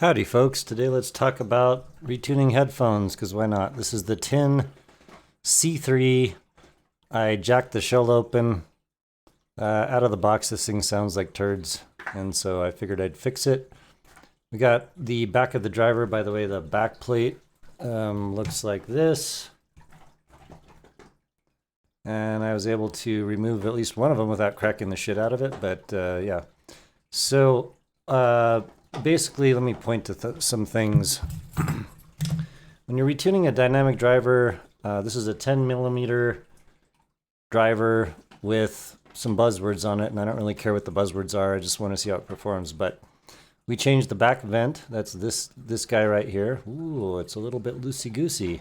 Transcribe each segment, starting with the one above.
Howdy folks, today let's talk about retuning headphones, because why not? This is the Tin C3. I jacked the shell open. Out of the box this thing sounds like turds, and so I figured I'd fix it. We got the back of the driver, by the way, the back plate looks like this. And I was able to remove at least one of them without cracking the shit out of it, but yeah. So basically, let me point to some things. When you're retuning a dynamic driver, this is a 10mm driver with some buzzwords on it, and I don't really care what the buzzwords are, I just want to see how it performs. But we changed the back vent, that's this guy right here. Ooh, it's a little bit loosey-goosey.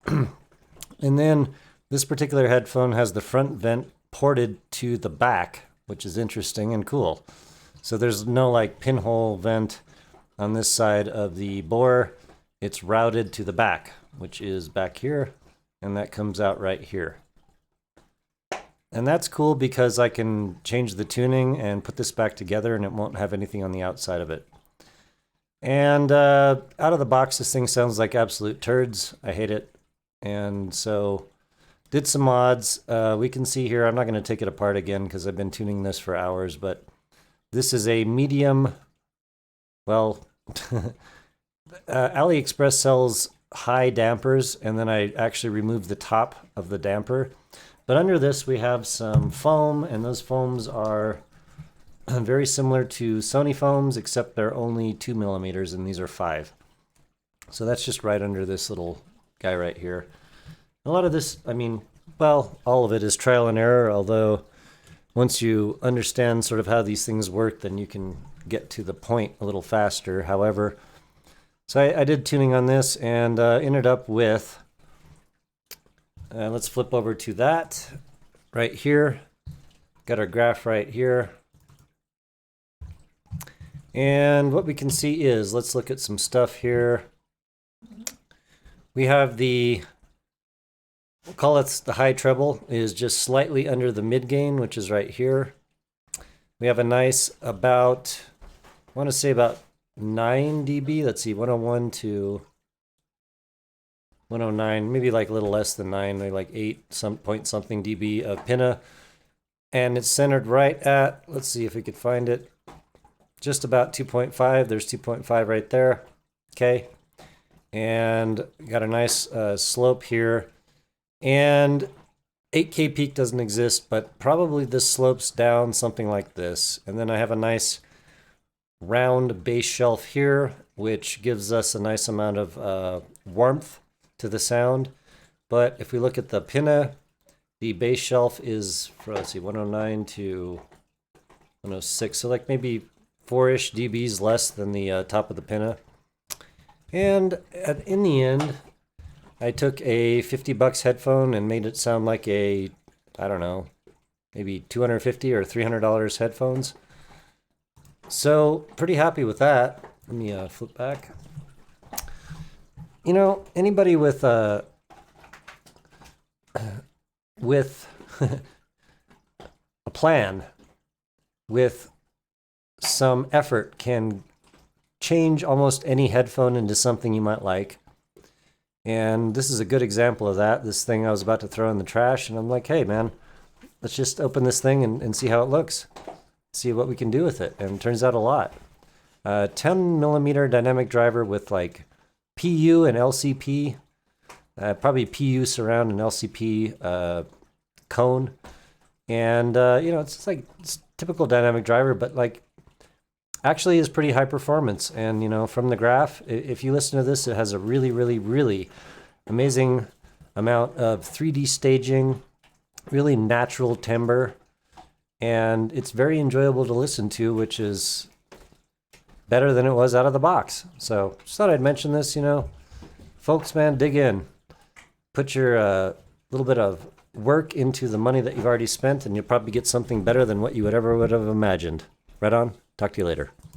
And then this particular headphone has the front vent ported to the back, which is interesting and cool. So there's no like pinhole vent on this side of the bore. It's routed to the back, which is back here, and that comes out right here. And that's cool because I can change the tuning and put this back together and it won't have anything on the outside of it. And out of the box, this thing sounds like absolute turds. I hate it. And so did some mods. We can see here, I'm not going to take it apart again because I've been tuning this for hours, but this is a medium, well, AliExpress sells high dampers, and then I actually removed the top of the damper. But under this we have some foam, and those foams are very similar to Sony foams, except they're only 2mm and these are 5. So that's just right under this little guy right here. A lot of this, I mean, well, all of it is trial and error, although once you understand sort of how these things work, then you can get to the point a little faster. However, so I did tuning on this and ended up with, let's flip over to that right here. Got our graph right here. And what we can see is, let's look at some stuff here. We have the, we'll call it the high treble, is just slightly under the mid gain, which is right here. We have a nice about, I want to say about 9 dB. Let's see, 101 to 109, maybe like a little less than 9, maybe like 8 some point something dB of pinna. And it's centered right at, let's see if we could find it, just about 2.5. There's 2.5 right there. Okay. And got a nice slope here. And 8K peak doesn't exist, but probably this slopes down something like this. And then I have a nice round bass shelf here, which gives us a nice amount of warmth to the sound. But if we look at the pinna, the bass shelf is, for, let's see, 109 to 106. So like maybe 4-ish dBs less than the top of the pinna. And in the end, I took a $50 headphone and made it sound like a, I don't know, maybe $250 or $300 headphones. So pretty happy with that. Let me flip back. You know, anybody with with a plan, with some effort, can change almost any headphone into something you might like. And this is a good example of that. This thing I was about to throw in the trash, and I'm like, hey man, let's just open this thing and see how it looks. See what we can do with it. And it turns out a lot. 10mm dynamic driver with like PU and LCP, probably PU surround and LCP cone. And you know, it's like it's typical dynamic driver, but like actually is pretty high performance. And you know, from the graph, if you listen to this, it has a really amazing amount of 3D staging, really natural timbre, and it's very enjoyable to listen to, which is better than it was out of the box. So just thought I'd mention this, you know. Folks, man, dig in. Put your little bit of work into the money that you've already spent, and you'll probably get something better than what you would have imagined. Right on. Talk to you later.